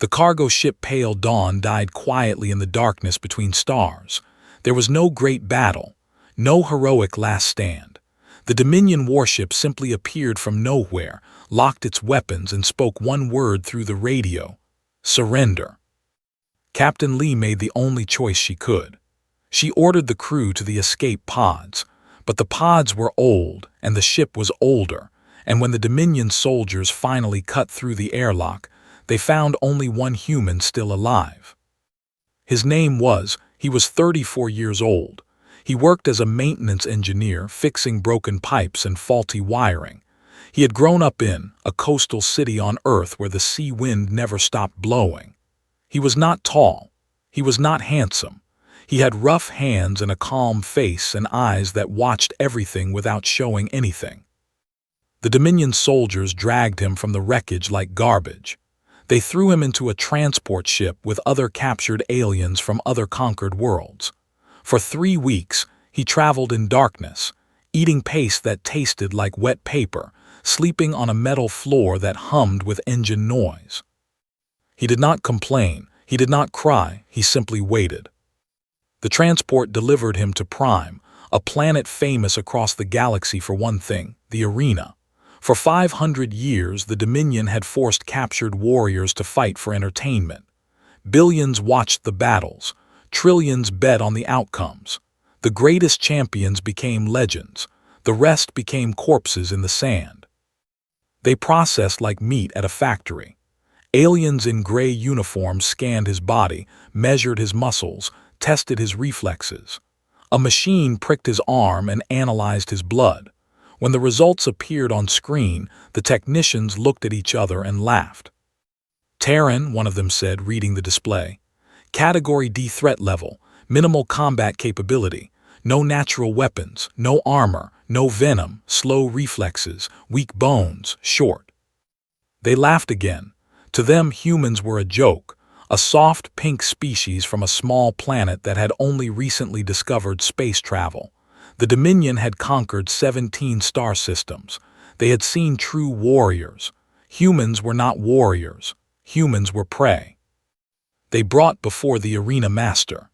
The cargo ship Pale Dawn died quietly in the darkness between stars. There was no great battle, no heroic last stand. The Dominion warship simply appeared from nowhere, locked its weapons, and spoke one word through the radio: surrender. Captain Lee made the only choice she could. She ordered the crew to the escape pods, but the pods were old and the ship was older, and when the Dominion soldiers finally cut through the airlock, they found only one human still alive. His name was, he was 34 years old. He worked as a maintenance engineer, fixing broken pipes and faulty wiring. He had grown up in a coastal city on Earth where the sea wind never stopped blowing. He was not tall. He was not handsome. He had rough hands and a calm face and eyes that watched everything without showing anything. The Dominion soldiers dragged him from the wreckage like garbage. They threw him into a transport ship with other captured aliens from other conquered worlds. For 3 weeks, he traveled in darkness, eating paste that tasted like wet paper, sleeping on a metal floor that hummed with engine noise. He did not complain, he did not cry, he simply waited. The transport delivered him to Prime, a planet famous across the galaxy for one thing: the arena. For 500 years, the Dominion had forced captured warriors to fight for entertainment. Billions watched the battles. Trillions bet on the outcomes. The greatest champions became legends. The rest became corpses in the sand. They processed like meat at a factory. Aliens in gray uniforms scanned his body, measured his muscles, tested his reflexes. A machine pricked his arm and analyzed his blood. When the results appeared on screen, the technicians looked at each other and laughed. "Terran," one of them said, reading the display. "Category D threat level, minimal combat capability, no natural weapons, no armor, no venom, slow reflexes, weak bones, short." They laughed again. To them, humans were a joke, a soft pink species from a small planet that had only recently discovered space travel. The Dominion had conquered 17 star systems. They had seen true warriors. Humans were not warriors. Humans were prey. They brought before the arena master.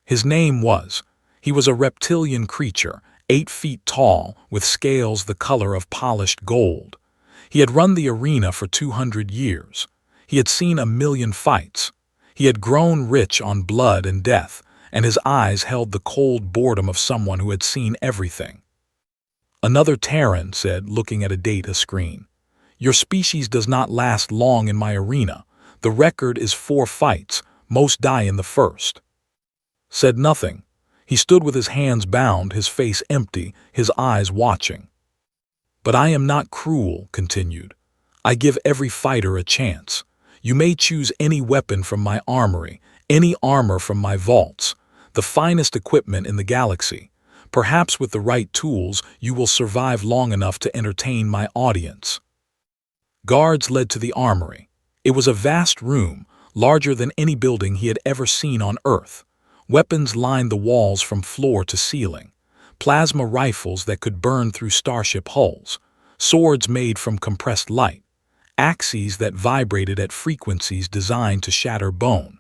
His name was, he was a reptilian creature, 8 feet tall, with scales the color of polished gold. He had run the arena for 200 years. He had seen 1,000,000 fights. He had grown rich on blood and death, and his eyes held the cold boredom of someone who had seen everything. Another Terran said, looking at a data screen, "Your species does not last long in my arena. The record is 4 fights, most die in the first." Said nothing. He stood with his hands bound, his face empty, his eyes watching. "But I am not cruel," continued. "I give every fighter a chance. You may choose any weapon from my armory, any armor from my vaults, the finest equipment in the galaxy. Perhaps with the right tools, you will survive long enough to entertain my audience." Guards led to the armory. It was a vast room, larger than any building he had ever seen on Earth. Weapons lined the walls from floor to ceiling. Plasma rifles that could burn through starship hulls. Swords made from compressed light. Axes that vibrated at frequencies designed to shatter bone.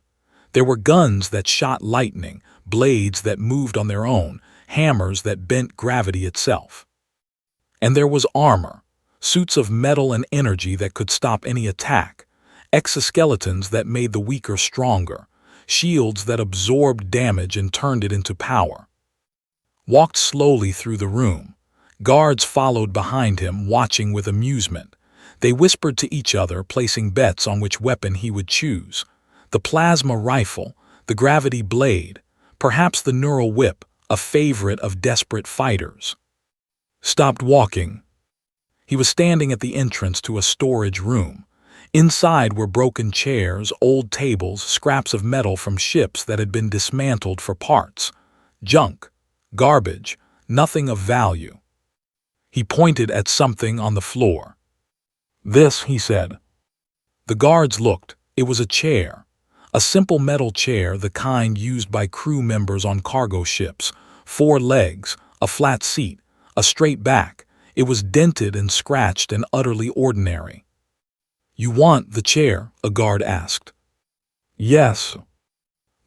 There were guns that shot lightning, blades that moved on their own, hammers that bent gravity itself. And there was armor, suits of metal and energy that could stop any attack, exoskeletons that made the weaker stronger, shields that absorbed damage and turned it into power. Walked slowly through the room. Guards followed behind him, watching with amusement. They whispered to each other, placing bets on which weapon he would choose. The plasma rifle, the gravity blade, perhaps the neural whip, a favorite of desperate fighters. Stopped walking. He was standing at the entrance to a storage room. Inside were broken chairs, old tables, scraps of metal from ships that had been dismantled for parts. Junk, garbage, nothing of value. He pointed at something on the floor. "This," he said. The guards looked. It was a chair. A simple metal chair, the kind used by crew members on cargo ships. 4 legs, a flat seat, a straight back. It was dented and scratched and utterly ordinary. "You want the chair?" a guard asked. "Yes."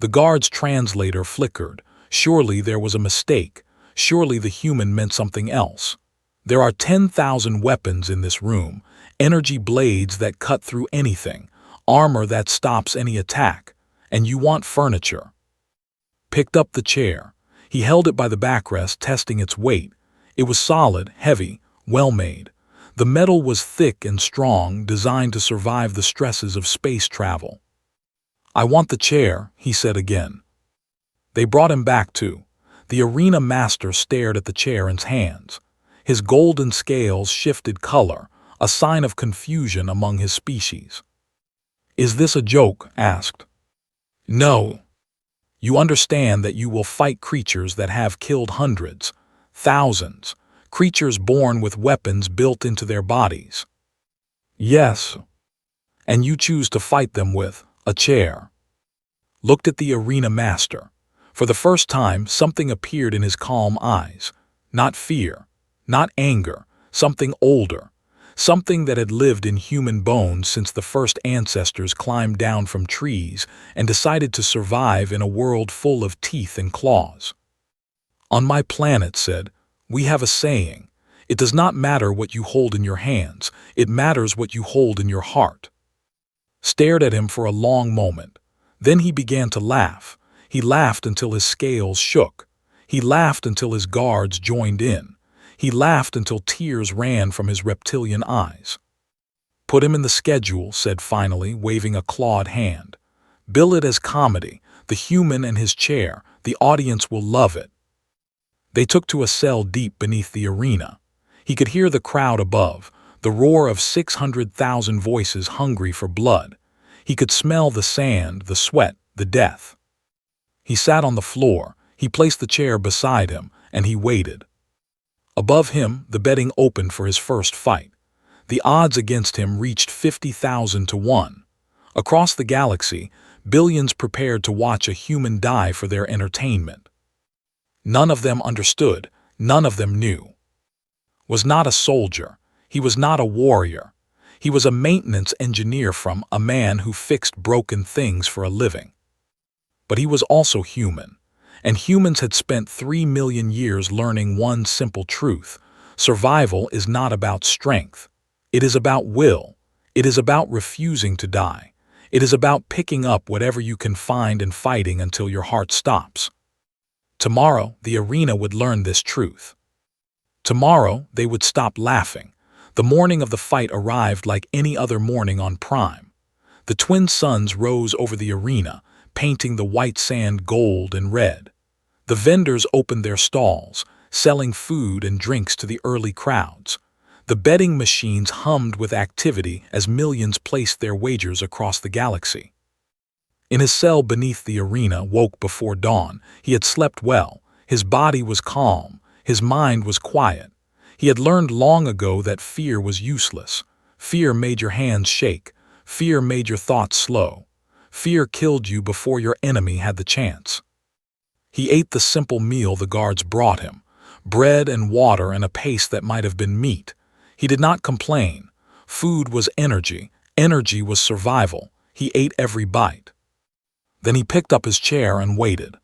The guard's translator flickered. Surely there was a mistake. Surely the human meant something else. "There are 10,000 weapons in this room, energy blades that cut through anything, armor that stops any attack, and you want furniture." Picked up the chair. He held it by the backrest, testing its weight. It was solid, heavy, well-made. The metal was thick and strong, designed to survive the stresses of space travel. "I want the chair," he said again. They brought him back to. The arena master stared at the chair in his hands. His golden scales shifted color, a sign of confusion among his species. "Is this a joke?" asked. "No. You understand that you will fight creatures that have killed hundreds, thousands, creatures born with weapons built into their bodies." "Yes." "And you choose to fight them with a chair." Looked at the arena master. For the first time, something appeared in his calm eyes. Not fear, not anger, something older. Something that had lived in human bones since the first ancestors climbed down from trees and decided to survive in a world full of teeth and claws. "On my planet," said, "we have a saying. It does not matter what you hold in your hands, it matters what you hold in your heart." Stared at him for a long moment. Then he began to laugh. He laughed until his scales shook. He laughed until his guards joined in. He laughed until tears ran from his reptilian eyes. "Put him in the schedule," said finally, waving a clawed hand. "Bill it as comedy, the human and his chair. The audience will love it." They took to a cell deep beneath the arena. He could hear the crowd above, the roar of 600,000 voices hungry for blood. He could smell the sand, the sweat, the death. He sat on the floor. He placed the chair beside him, and he waited. Above him, the betting opened for his first fight. The odds against him reached 50,000 to 1. Across the galaxy, billions prepared to watch a human die for their entertainment. None of them understood. None of them knew. Was not a soldier. He was not a warrior. He was a maintenance engineer from a man who fixed broken things for a living. But he was also human. And humans had spent 3 million years learning one simple truth. Survival is not about strength. It is about will. It is about refusing to die. It is about picking up whatever you can find and fighting until your heart stops. Tomorrow, the arena would learn this truth. Tomorrow, they would stop laughing. The morning of the fight arrived like any other morning on Prime. The twin suns rose over the arena, painting the white sand gold and red. The vendors opened their stalls, selling food and drinks to the early crowds. The betting machines hummed with activity as millions placed their wagers across the galaxy. In his cell beneath the arena, woke before dawn, he had slept well. His body was calm. His mind was quiet. He had learned long ago that fear was useless. Fear made your hands shake. Fear made your thoughts slow. Fear killed you before your enemy had the chance. He ate the simple meal the guards brought him, bread and water and a paste that might have been meat. He did not complain. Food was energy. Energy was survival. He ate every bite. Then he picked up his chair and waited.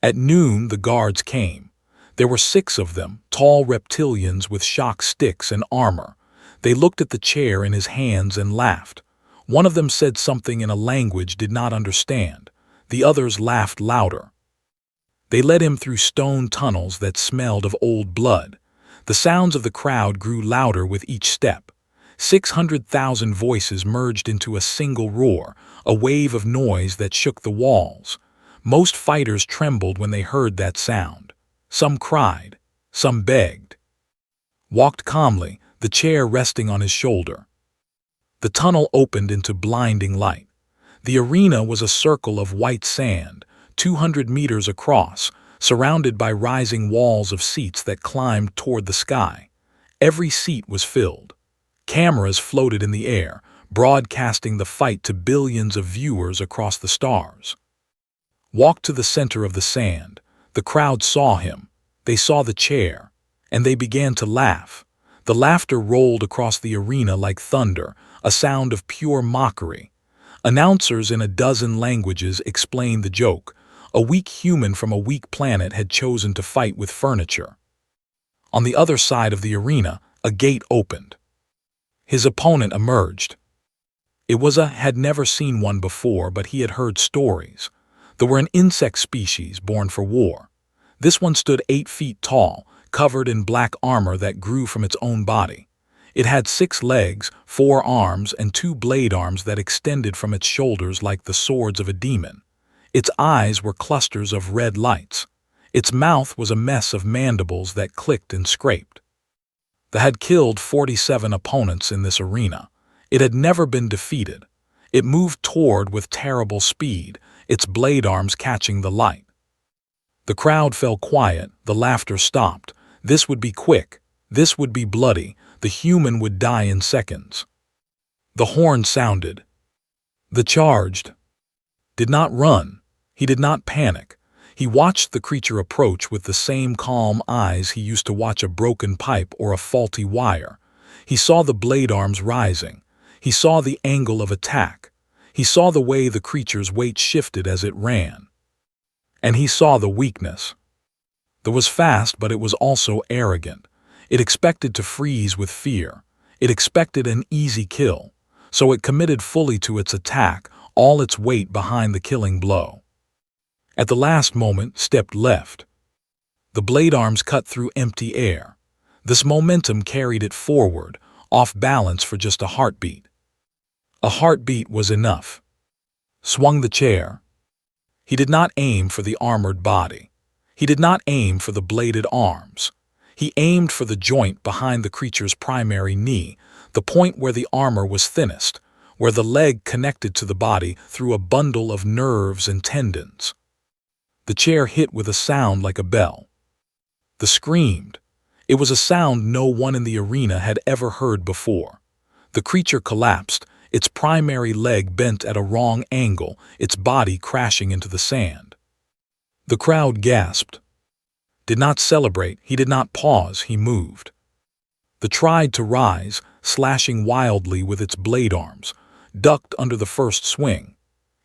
At noon, the guards came. There were 6 of them, tall reptilians with shock sticks and armor. They looked at the chair in his hands and laughed. One of them said something in a language did not understand. The others laughed louder. They led him through stone tunnels that smelled of old blood. The sounds of the crowd grew louder with each step. 600,000 voices merged into a single roar, a wave of noise that shook the walls. Most fighters trembled when they heard that sound. Some cried, some begged. Walked calmly, the chair resting on his shoulder. The tunnel opened into blinding light. The arena was a circle of white sand, 200 meters across, surrounded by rising walls of seats that climbed toward the sky. Every seat was filled. Cameras floated in the air, broadcasting the fight to billions of viewers across the stars. Walked to the center of the sand. The crowd saw him. They saw the chair. And they began to laugh. The laughter rolled across the arena like thunder, a sound of pure mockery. Announcers in a dozen languages explained the joke. A weak human from a weak planet had chosen to fight with furniture. On the other side of the arena, a gate opened. His opponent emerged. It was had never seen one before, but he had heard stories. There were an insect species born for war. This one stood 8 feet tall, covered in black armor that grew from its own body. It had 6 legs, 4 arms, and 2 blade arms that extended from its shoulders like the swords of a demon. Its eyes were clusters of red lights. Its mouth was a mess of mandibles that clicked and scraped. They had killed 47 opponents in this arena. It had never been defeated. It moved toward with terrible speed, its blade arms catching the light. The crowd fell quiet, the laughter stopped. This would be quick. This would be bloody. The human would die in seconds. The horn sounded. The charged. Did not run. He did not panic. He watched the creature approach with the same calm eyes he used to watch a broken pipe or a faulty wire. He saw the blade arms rising. He saw the angle of attack. He saw the way the creature's weight shifted as it ran. And he saw the weakness. It was fast, but it was also arrogant. It expected to freeze with fear. It expected an easy kill. So it committed fully to its attack, all its weight behind the killing blow. At the last moment, stepped left. The blade arms cut through empty air. This momentum carried it forward, off balance for just a heartbeat. A heartbeat was enough. Swung the chair. He did not aim for the armored body. He did not aim for the bladed arms. He aimed for the joint behind the creature's primary knee, the point where the armor was thinnest, where the leg connected to the body through a bundle of nerves and tendons. The chair hit with a sound like a bell. The screamed. It was a sound no one in the arena had ever heard before. The creature collapsed, its primary leg bent at a wrong angle, its body crashing into the sand. The crowd gasped. Did not celebrate, he did not pause, he moved. The tried to rise, slashing wildly with its blade arms, ducked under the first swing.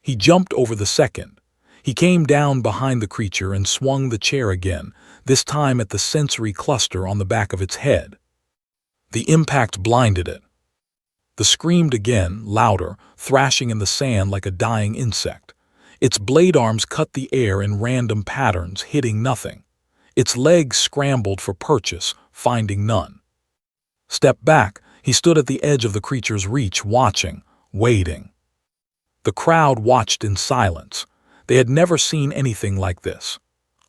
He jumped over the second. He came down behind the creature and swung the chair again, this time at the sensory cluster on the back of its head. The impact blinded it. The screamed again, louder, thrashing in the sand like a dying insect. Its blade arms cut the air in random patterns, hitting nothing. Its legs scrambled for purchase, finding none. Step back, he stood at the edge of the creature's reach, watching, waiting. The crowd watched in silence. They had never seen anything like this.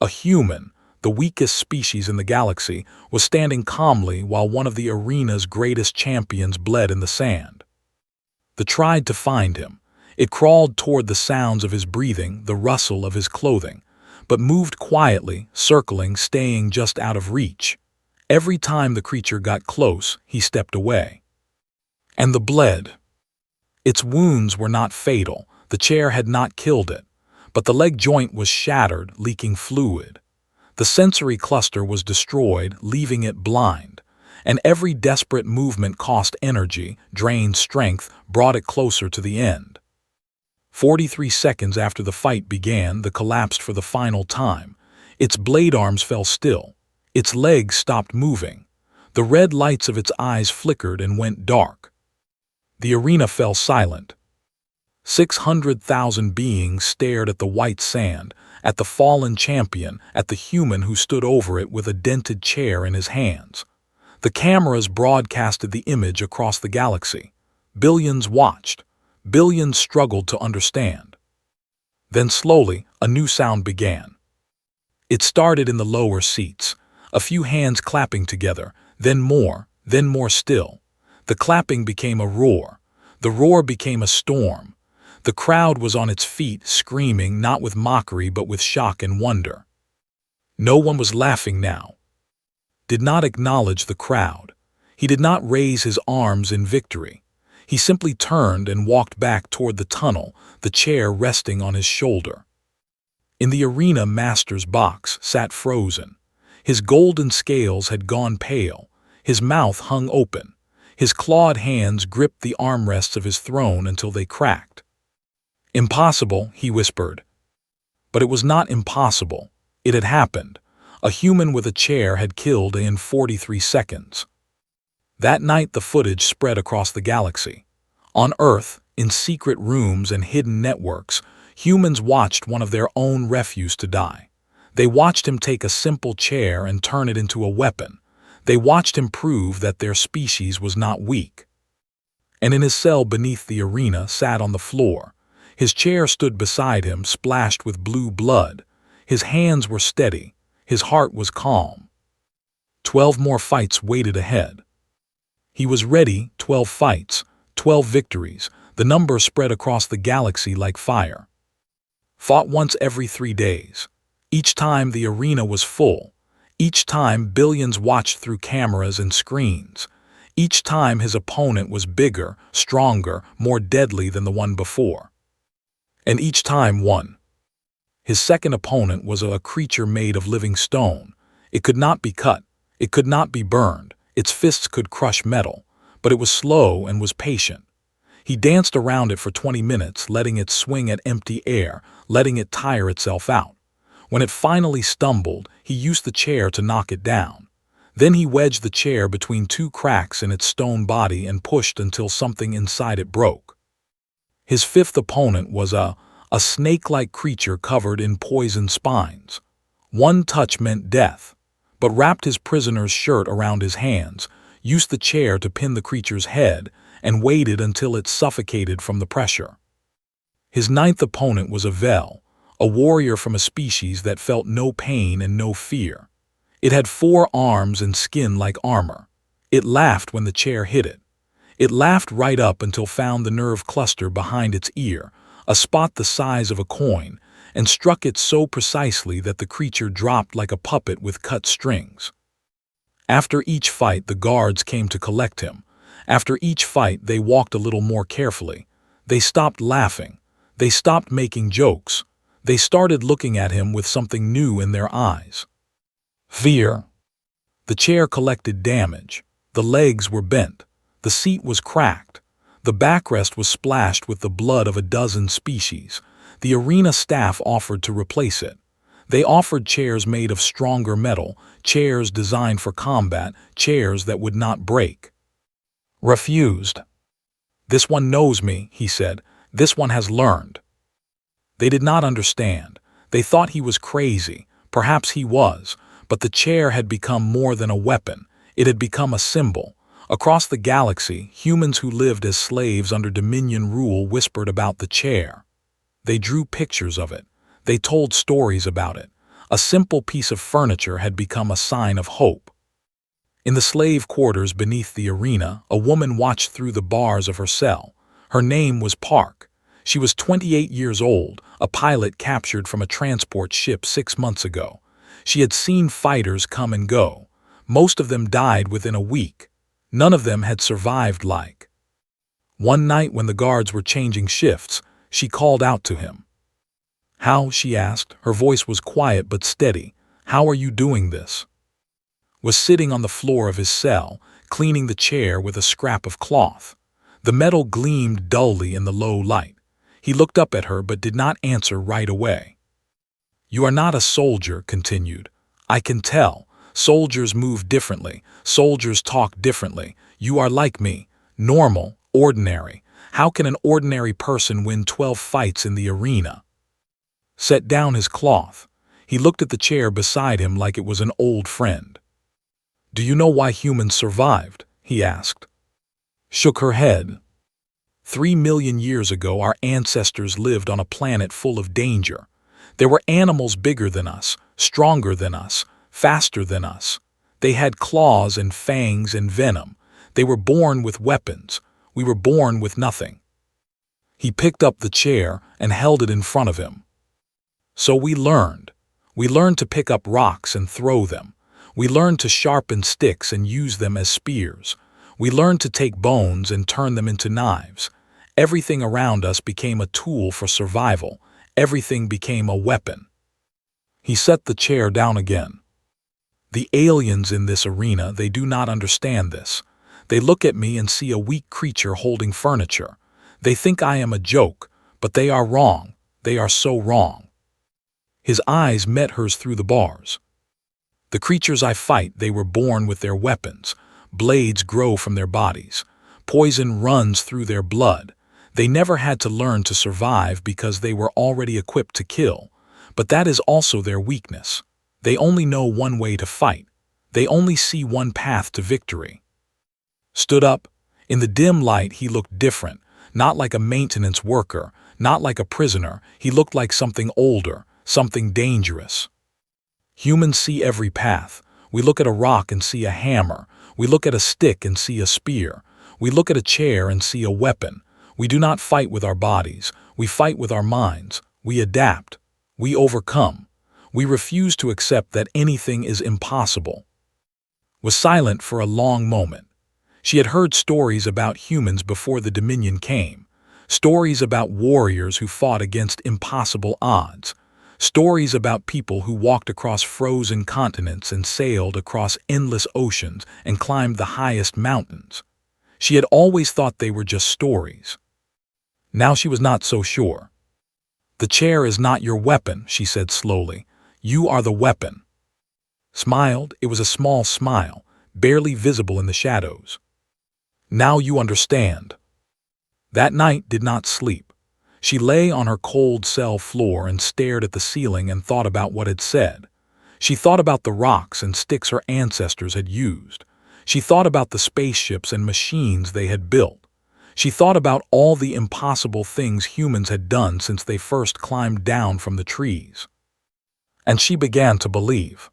A human, the weakest species in the galaxy, was standing calmly while one of the arena's greatest champions bled in the sand. They tried to find him. It crawled toward the sounds of his breathing, the rustle of his clothing, but moved quietly, circling, staying just out of reach. Every time the creature got close, he stepped away. And the bled. Its wounds were not fatal. The chair had not killed it. But the leg joint was shattered, leaking fluid. The sensory cluster was destroyed, leaving it blind. And every desperate movement cost energy, drained strength, brought it closer to the end. 43 seconds after the fight began, the collapsed for the final time. Its blade arms fell still. Its legs stopped moving. The red lights of its eyes flickered and went dark. The arena fell silent. 600,000 beings stared at the white sand, at the fallen champion, at the human who stood over it with a dented chair in his hands. The cameras broadcasted the image across the galaxy. Billions watched. Billions struggled to understand. Then slowly, a new sound began. It started in the lower seats, a few hands clapping together, then more still. The clapping became a roar. The roar became a storm. The crowd was on its feet, screaming, not with mockery but with shock and wonder. No one was laughing now. Did not acknowledge the crowd. He did not raise his arms in victory. He simply turned and walked back toward the tunnel, the chair resting on his shoulder. In the arena master's box sat frozen. His golden scales had gone pale. His mouth hung open. His clawed hands gripped the armrests of his throne until they cracked. "Impossible," he whispered. But it was not impossible. It had happened. A human with a chair had killed in 43 seconds. That night the footage spread across the galaxy. On Earth, in secret rooms and hidden networks, humans watched one of their own refuse to die. They watched him take a simple chair and turn it into a weapon. They watched him prove that their species was not weak. And in his cell beneath the arena sat on the floor. His chair stood beside him, splashed with blue blood. His hands were steady. His heart was calm. 12 more fights waited ahead. He was ready, 12 fights, 12 victories. The number spread across the galaxy like fire. Fought once every 3 days. Each time the arena was full. Each time billions watched through cameras and screens. Each time his opponent was bigger, stronger, more deadly than the one before. And each time won. His second opponent was a creature made of living stone. It could not be cut. It could not be burned. Its fists could crush metal, but it was slow and was patient. He danced around it for 20 minutes, letting it swing at empty air, letting it tire itself out. When it finally stumbled, he used the chair to knock it down. Then he wedged the chair between 2 cracks in its stone body and pushed until something inside it broke. His fifth opponent was a snake-like creature covered in poison spines. One touch meant death, but wrapped his prisoner's shirt around his hands, used the chair to pin the creature's head, and waited until it suffocated from the pressure. His ninth opponent was a Vel, a warrior from a species that felt no pain and no fear. It had 4 arms and skin like armor. It laughed when the chair hit it. It laughed right up until found the nerve cluster behind its ear, a spot the size of a coin, and struck it so precisely that the creature dropped like a puppet with cut strings. After each fight, the guards came to collect him. After each fight, they walked a little more carefully. They stopped laughing. They stopped making jokes. They started looking at him with something new in their eyes. Fear. The chair collected damage. The legs were bent. The seat was cracked. The backrest was splashed with the blood of a dozen species. The arena staff offered to replace it. They offered chairs made of stronger metal, chairs designed for combat, chairs that would not break. Refused. "This one knows me," he said. "This one has learned." They did not understand. They thought he was crazy. Perhaps he was. But the chair had become more than a weapon. It had become a symbol. Across the galaxy, humans who lived as slaves under Dominion rule whispered about the chair. They drew pictures of it. They told stories about it. A simple piece of furniture had become a sign of hope. In the slave quarters beneath the arena, a woman watched through the bars of her cell. Her name was Park. She was 28 years old, a pilot captured from a transport ship 6 months ago. She had seen fighters come and go. Most of them died within a week. None of them had survived like. One night when the guards were changing shifts, she called out to him. "How?" she asked. Her voice was quiet but steady. "How are you doing this?" Was sitting on the floor of his cell, cleaning the chair with a scrap of cloth. The metal gleamed dully in the low light. He looked up at her but did not answer right away. "You are not a soldier," continued. "I can tell. Soldiers move differently. Soldiers talk differently. You are like me. Normal, ordinary. How can an ordinary person win 12 fights in the arena?" Set down his cloth. He looked at the chair beside him like it was an old friend. "Do you know why humans survived?" he asked. Shook her head. 3 million years ago, our ancestors lived on a planet full of danger. There were animals bigger than us, stronger than us, faster than us. They had claws and fangs and venom. They were born with weapons. We were born with nothing. He picked up the chair and held it in front of him. So we learned. We learned to pick up rocks and throw them. We learned to sharpen sticks and use them as spears. We learned to take bones and turn them into knives. Everything around us became a tool for survival. Everything became a weapon. He set the chair down again. The aliens in this arena, they do not understand this. They look at me and see a weak creature holding furniture. They think I am a joke, but they are wrong. They are so wrong. His eyes met hers through the bars. The creatures I fight, they were born with their weapons. Blades grow from their bodies. Poison runs through their blood. They never had to learn to survive because they were already equipped to kill. But that is also their weakness. They only know one way to fight. They only see one path to victory. Stood up. In the dim light, he looked different. Not like a maintenance worker, not like a prisoner. He looked like something older, something dangerous. Humans see every path. We look at a rock and see a hammer. We look at a stick and see a spear. We look at a chair and see a weapon. We do not fight with our bodies. We fight with our minds. We adapt. We overcome. We refuse to accept that anything is impossible. Was silent for a long moment. She had heard stories about humans before the Dominion came. Stories about warriors who fought against impossible odds. Stories about people who walked across frozen continents and sailed across endless oceans and climbed the highest mountains. She had always thought they were just stories. Now she was not so sure. "The chair is not your weapon," she said slowly. "You are the weapon." Smiled. It was a small smile, barely visible in the shadows. "Now you understand." That night did not sleep. She lay on her cold cell floor and stared at the ceiling and thought about what had said. She thought about the rocks and sticks her ancestors had used. She thought about the spaceships and machines they had built. She thought about all the impossible things humans had done since they first climbed down from the trees. And she began to believe.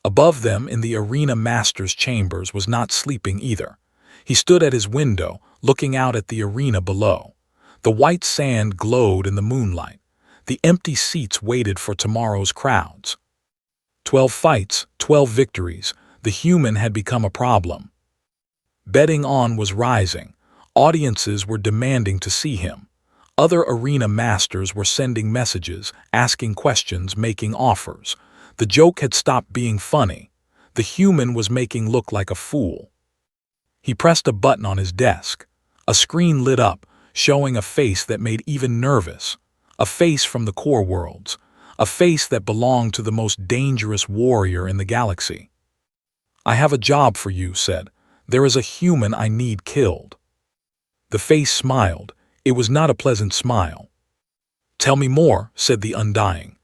Above them in the arena master's chambers was not sleeping either. He stood at his window, looking out at the arena below. The white sand glowed in the moonlight. The empty seats waited for tomorrow's crowds. 12 fights, 12 victories. The human had become a problem. Betting on was rising. Audiences were demanding to see him. Other arena masters were sending messages, asking questions, making offers. The joke had stopped being funny. The human was making look like a fool. He pressed a button on his desk. A screen lit up, showing a face that made even nervous. A face from the core worlds. A face that belonged to the most dangerous warrior in the galaxy. "I have a job for you," said. "There is a human I need killed." The face smiled. It was not a pleasant smile. "Tell me more," said the Undying.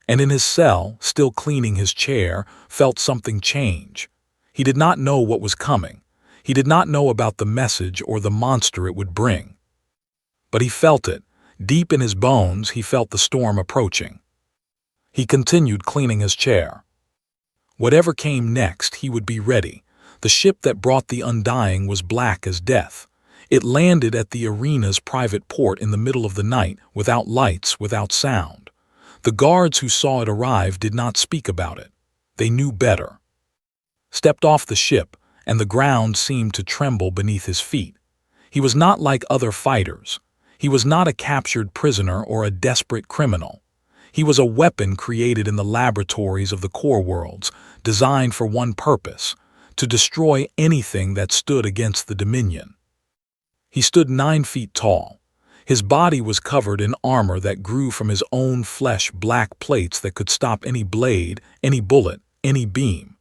And in his cell, still cleaning his chair, felt something change. He did not know what was coming. He did not know about the message or the monster it would bring. But he felt it. Deep in his bones, he felt the storm approaching. He continued cleaning his chair. Whatever came next, he would be ready. The ship that brought the Undying was black as death. It landed at the arena's private port in the middle of the night, without lights, without sound. The guards who saw it arrive did not speak about it. They knew better. Stepped off the ship, and the ground seemed to tremble beneath his feet. He was not like other fighters. He was not a captured prisoner or a desperate criminal. He was a weapon created in the laboratories of the core worlds, designed for one purpose: to destroy anything that stood against the Dominion. He stood 9 feet tall. His body was covered in armor that grew from his own flesh, black plates that could stop any blade, any bullet, any beam.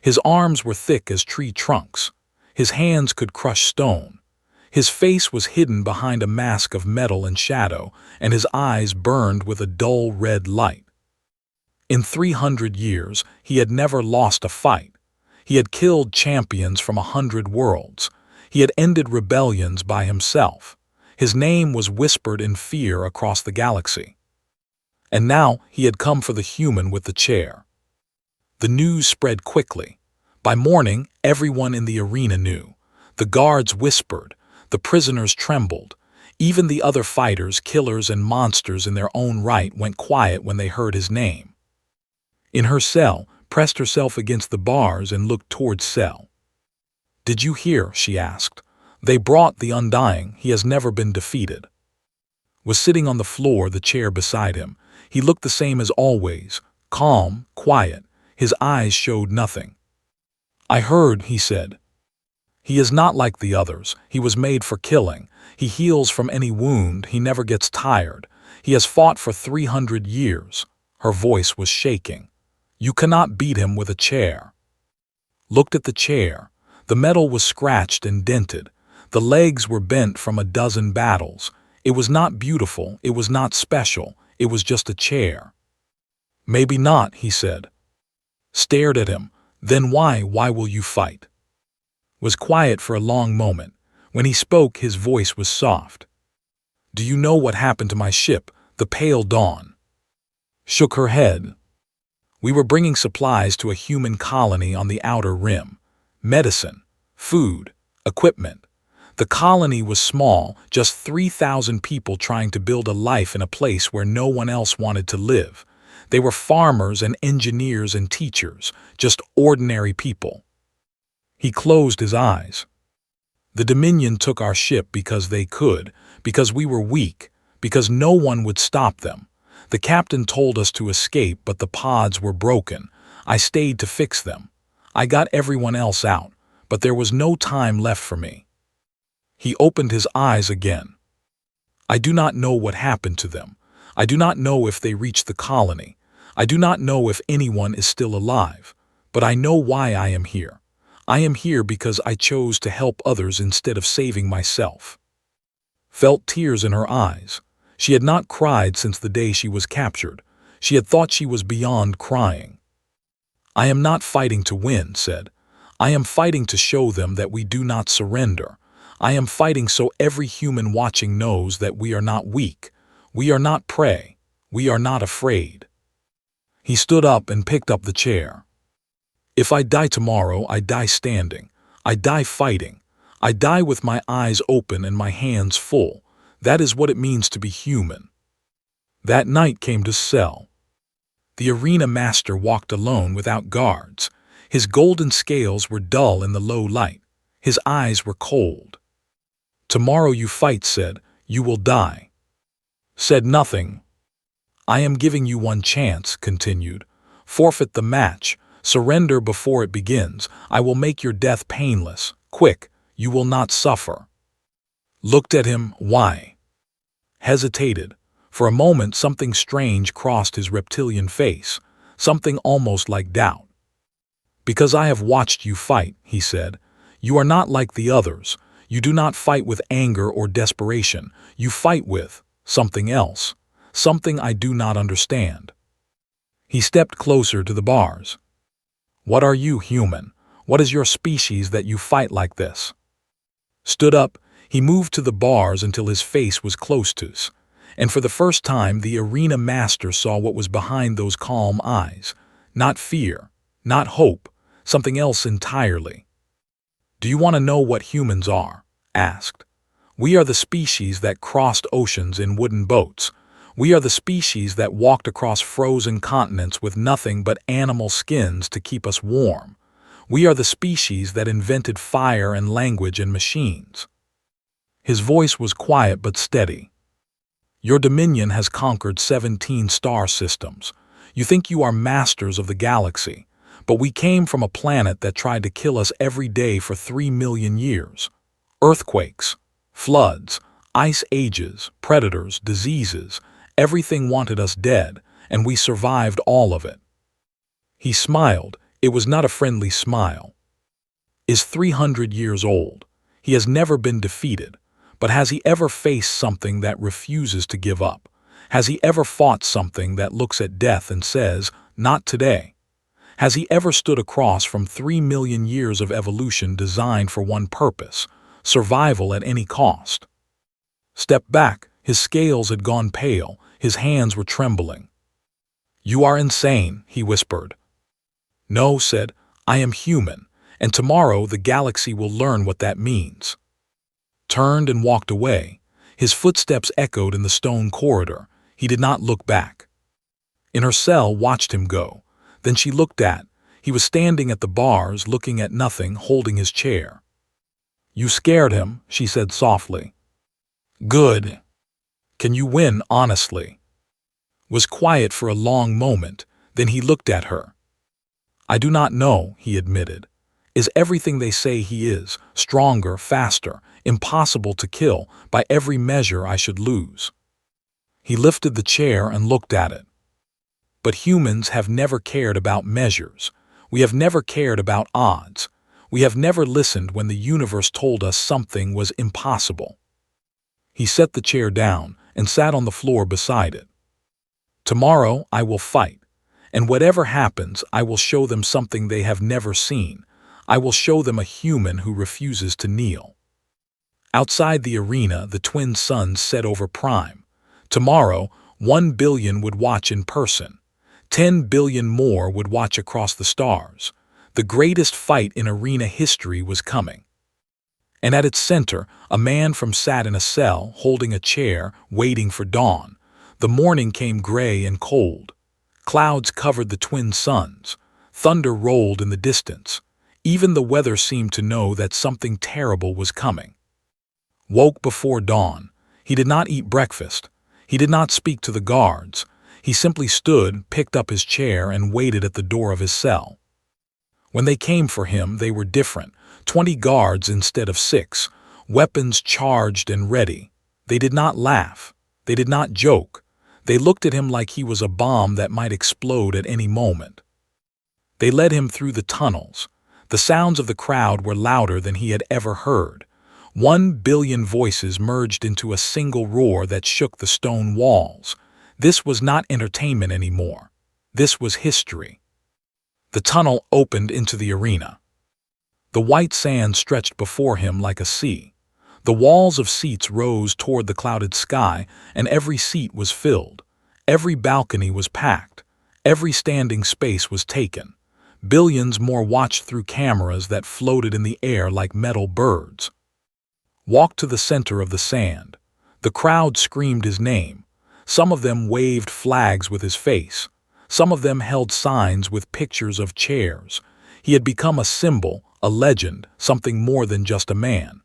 His arms were thick as tree trunks. His hands could crush stone. His face was hidden behind a mask of metal and shadow, and his eyes burned with a dull red light. In 300 years, he had never lost a fight. He had killed champions from 100 worlds. He had ended rebellions by himself. His name was whispered in fear across the galaxy. And now he had come for the human with the chair. The news spread quickly. By morning, everyone in the arena knew. The guards whispered. The prisoners trembled. Even the other fighters, killers, and monsters in their own right went quiet when they heard his name. In her cell, pressed herself against the bars and looked towards Cell. "Did you hear?" she asked. "They brought the Undying. He has never been defeated." Was sitting on the floor, the chair beside him. He looked the same as always, calm, quiet. His eyes showed nothing. "I heard," he said. He is not like the others. He was made for killing. He heals from any wound. He never gets tired. He has fought for 300 years. Her voice was shaking. You cannot beat him with a chair. Looked at the chair. The metal was scratched and dented. The legs were bent from a dozen battles. It was not beautiful. It was not special. It was just a chair. Maybe not, he said. Stared at him. Then why will you fight? Was quiet for a long moment. When he spoke, his voice was soft. Do you know what happened to my ship, the Pale Dawn? Shook her head. We were bringing supplies to a human colony on the outer rim. Medicine, food, equipment. The colony was small, just 3,000 people trying to build a life in a place where no one else wanted to live. They were farmers and engineers and teachers, just ordinary people. He closed his eyes. The Dominion took our ship because they could, because we were weak, because no one would stop them. The captain told us to escape, but the pods were broken. I stayed to fix them. I got everyone else out, but there was no time left for me. He opened his eyes again. I do not know what happened to them. I do not know if they reached the colony. I do not know if anyone is still alive. But I know why I am here. I am here because I chose to help others instead of saving myself. Felt tears in her eyes. She had not cried since the day she was captured. She had thought she was beyond crying. I am not fighting to win, said. I am fighting to show them that we do not surrender. I am fighting so every human watching knows that we are not weak. We are not prey. We are not afraid. He stood up and picked up the chair. If I die tomorrow, I die standing. I die fighting. I die with my eyes open and my hands full. That is what it means to be human. That night came to Cell. The arena master walked alone without guards. His golden scales were dull in the low light. His eyes were cold. Tomorrow you fight, said. You will die. Said nothing. I am giving you one chance, continued. Forfeit the match. Surrender before it begins. I will make your death painless. Quick. You will not suffer. Looked at him. Why? Hesitated. For a moment something strange crossed his reptilian face, something almost like doubt. Because I have watched you fight, he said. You are not like the others. You do not fight with anger or desperation. You fight with something else, something I do not understand. He stepped closer to the bars. What are you, human? What is your species that you fight like this? Stood up, he moved to the bars until his face was close to us, and for the first time the arena master saw what was behind those calm eyes. Not fear, not hope, something else entirely. Do you want to know what humans are? Asked. We are the species that crossed oceans in wooden boats. We are the species that walked across frozen continents with nothing but animal skins to keep us warm. We are the species that invented fire and language and machines. His voice was quiet but steady. Your dominion has conquered 17 star systems. You think you are masters of the galaxy, but we came from a planet that tried to kill us every day for 3 million years. Earthquakes, floods, ice ages, predators, diseases, everything wanted us dead, and we survived all of it. He smiled. It was not a friendly smile. Is 300 years old. He has never been defeated. But has he ever faced something that refuses to give up? Has he ever fought something that looks at death and says, not today? Has he ever stood across from 3 million years of evolution designed for one purpose, survival at any cost? Stepped back, his scales had gone pale, his hands were trembling. You are insane, he whispered. No, said, I am human, and tomorrow the galaxy will learn what that means. Turned and walked away. His footsteps echoed in the stone corridor. He did not look back. In her cell watched him go. Then she looked at. He was standing at the bars, looking at nothing, holding his chair. You scared him, she said softly. Good. Can you win honestly? Was quiet for a long moment. Then he looked at her. I do not know, he admitted. Is everything they say he is, stronger, faster, impossible to kill, by every measure I should lose? He lifted the chair and looked at it. But humans have never cared about measures. We have never cared about odds. We have never listened when the universe told us something was impossible. He set the chair down and sat on the floor beside it. Tomorrow I will fight, and whatever happens, I will show them something they have never seen. I will show them a human who refuses to kneel. Outside the arena, the twin suns set over Prime. Tomorrow, 1 billion would watch in person. 10 billion more would watch across the stars. The greatest fight in arena history was coming. And at its center, a man sat in a cell, holding a chair, waiting for dawn. The morning came gray and cold. Clouds covered the twin suns. Thunder rolled in the distance. Even the weather seemed to know that something terrible was coming. Woke before dawn. He did not eat breakfast. He did not speak to the guards. He simply stood, picked up his chair, and waited at the door of his cell. When they came for him, they were different. 20 guards instead of 6, weapons charged and ready. They did not laugh. They did not joke. They looked at him like he was a bomb that might explode at any moment. They led him through the tunnels. The sounds of the crowd were louder than he had ever heard. 1 billion voices merged into a single roar that shook the stone walls. This was not entertainment anymore. This was history. The tunnel opened into the arena. The white sand stretched before him like a sea. The walls of seats rose toward the clouded sky, and every seat was filled. Every balcony was packed. Every standing space was taken. Billions more watched through cameras that floated in the air like metal birds. Walked to the center of the sand. The crowd screamed his name. Some of them waved flags with his face. Some of them held signs with pictures of chairs. He had become a symbol, a legend, something more than just a man.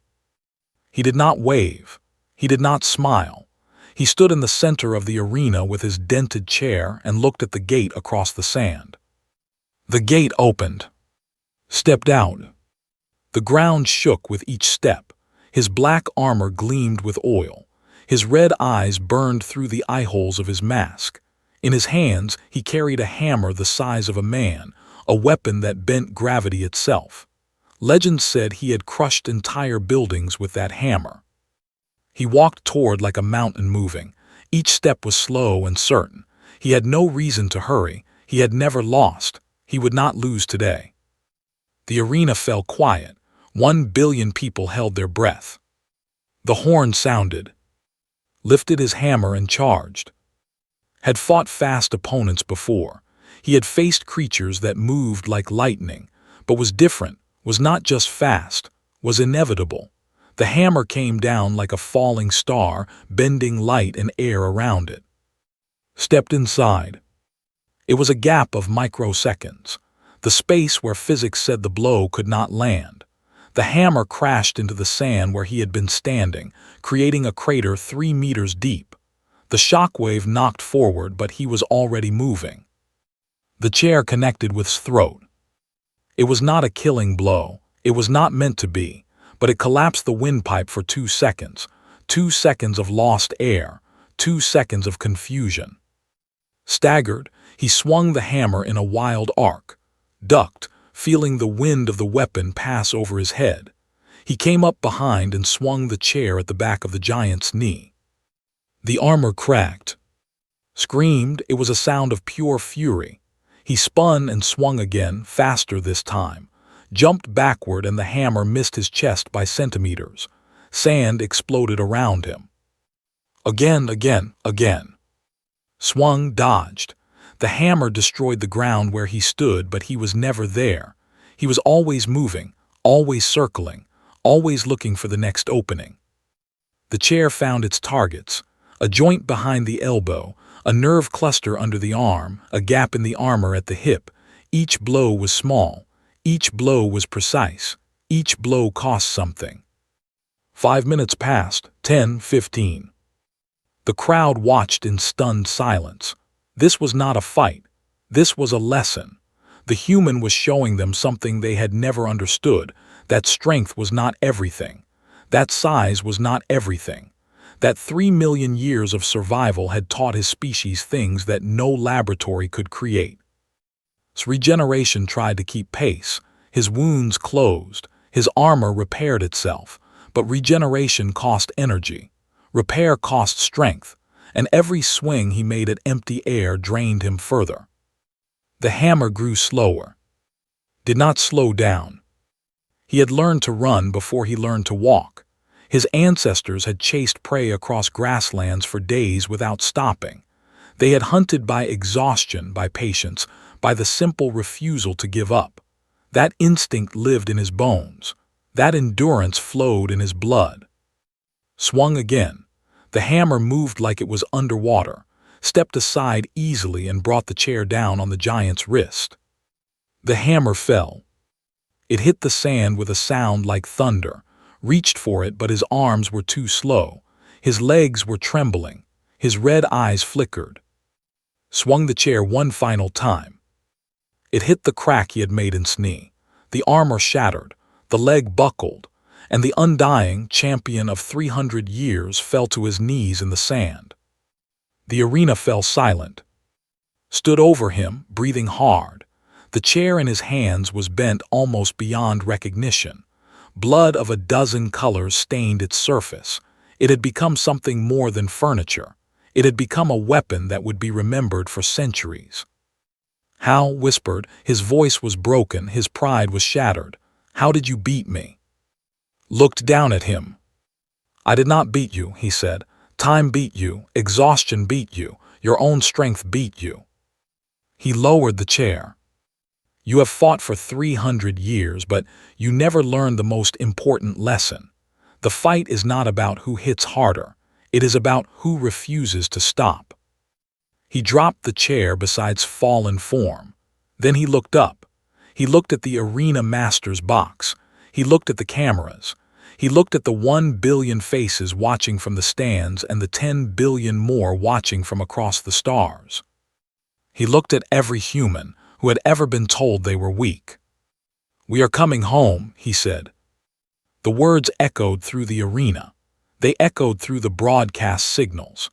He did not wave. He did not smile. He stood in the center of the arena with his dented chair and looked at the gate across the sand. The gate opened. Stepped out. The ground shook with each step. His black armor gleamed with oil. His red eyes burned through the eye holes of his mask. In his hands, he carried a hammer the size of a man, a weapon that bent gravity itself. Legend said he had crushed entire buildings with that hammer. He walked toward like a mountain moving. Each step was slow and certain. He had no reason to hurry. He had never lost. He would not lose today. The arena fell quiet. 1 billion people held their breath. The horn sounded. Lifted his hammer and charged. Had fought fast opponents before. He had faced creatures that moved like lightning, but was different, was not just fast, was inevitable. The hammer came down like a falling star, bending light and air around it. Stepped inside. It was a gap of microseconds, the space where physics said the blow could not land. The hammer crashed into the sand where he had been standing, creating a crater 3 meters deep. The shockwave knocked forward, but he was already moving. The chair connected with his throat. It was not a killing blow. It was not meant to be, but it collapsed the windpipe for 2 seconds. 2 seconds of lost air. 2 seconds of confusion. Staggered, he swung the hammer in a wild arc. Ducked, feeling the wind of the weapon pass over his head. He came up behind and swung the chair at the back of the giant's knee. The armor cracked. Screamed, it was a sound of pure fury. He spun and swung again, faster this time. Jumped backward and the hammer missed his chest by centimeters. Sand exploded around him. Again. Swung, dodged. The hammer destroyed the ground where he stood, but he was never there. He was always moving, always circling, always looking for the next opening. The chair found its targets. A joint behind the elbow, a nerve cluster under the arm, a gap in the armor at the hip. Each blow was small. Each blow was precise. Each blow cost something. 5 minutes passed, 10, 15. The crowd watched in stunned silence. This was not a fight. This was a lesson. The human was showing them something they had never understood, that strength was not everything, that size was not everything, that 3 million years of survival had taught his species things that no laboratory could create. Regeneration tried to keep pace, his wounds closed, his armor repaired itself, but regeneration cost energy, repair cost strength, and every swing he made at empty air drained him further. The hammer grew slower, did not slow down. He had learned to run before he learned to walk. His ancestors had chased prey across grasslands for days without stopping. They had hunted by exhaustion, by patience, by the simple refusal to give up. That instinct lived in his bones. That endurance flowed in his blood. Swung again. The hammer moved like it was underwater, stepped aside easily and brought the chair down on the giant's wrist. The hammer fell. It hit the sand with a sound like thunder, reached for it but his arms were too slow. His legs were trembling. His red eyes flickered. Swung the chair one final time. It hit the crack he had made in its knee. The armor shattered, the leg buckled, and the undying champion of 300 years fell to his knees in the sand. The arena fell silent. Stood over him, breathing hard. The chair in his hands was bent almost beyond recognition. Blood of a dozen colors stained its surface. It had become something more than furniture. It had become a weapon that would be remembered for centuries. Hal whispered. His voice was broken, his pride was shattered. "How did you beat me?" Looked down at him. "I did not beat you," he said. "Time beat you, exhaustion beat you, your own strength beat you." He lowered the chair. "You have fought for 300 years, but you never learned the most important lesson. The fight is not about who hits harder. It is about who refuses to stop." He dropped the chair beside its fallen form. Then he looked up. He looked at the arena master's box. He looked at the cameras. He looked at the 1 billion faces watching from the stands and the 10 billion more watching from across the stars. He looked at every human who had ever been told they were weak. "We are coming home," he said. The words echoed through the arena. They echoed through the broadcast signals.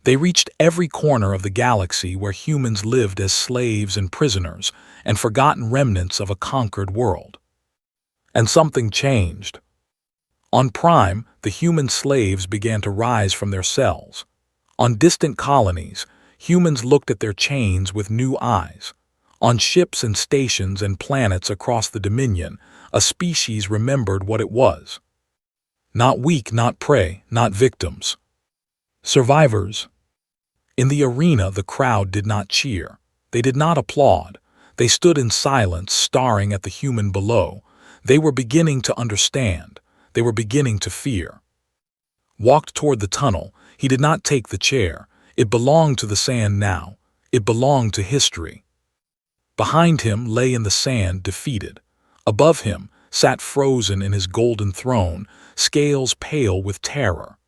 They reached every corner of the galaxy where humans lived as slaves and prisoners and forgotten remnants of a conquered world. And something changed. On Prime, the human slaves began to rise from their cells. On distant colonies, humans looked at their chains with new eyes. On ships and stations and planets across the Dominion, a species remembered what it was. Not weak, not prey, not victims. Survivors. In the arena, the crowd did not cheer. They did not applaud. They stood in silence, staring at the human below. They were beginning to understand. They were beginning to fear. Walked toward the tunnel. He did not take the chair. It belonged to the sand now. It belonged to history. Behind him lay in the sand, defeated. Above him sat frozen in his golden throne, scales pale with terror.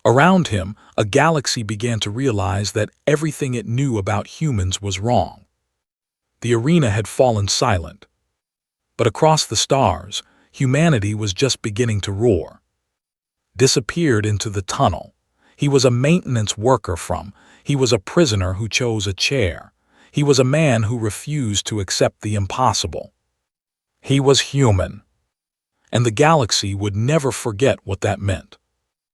Around him, a galaxy began to realize that everything it knew about humans was wrong. The arena had fallen silent. But across the stars, humanity was just beginning to roar. Disappeared into the tunnel. He was a maintenance worker he was a prisoner who chose a chair. He was a man who refused to accept the impossible. He was human. And the galaxy would never forget what that meant.